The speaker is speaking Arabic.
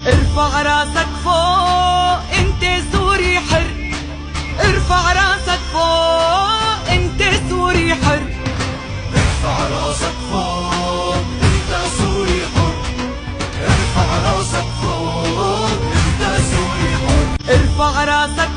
ارفع راسك فوق انت سوري حر، ارفع راسك فوق انت سوري حر، ارفع راسك فوق انت سوري حر، ارفع راسك فوق انت سوري حر، ارفع راسك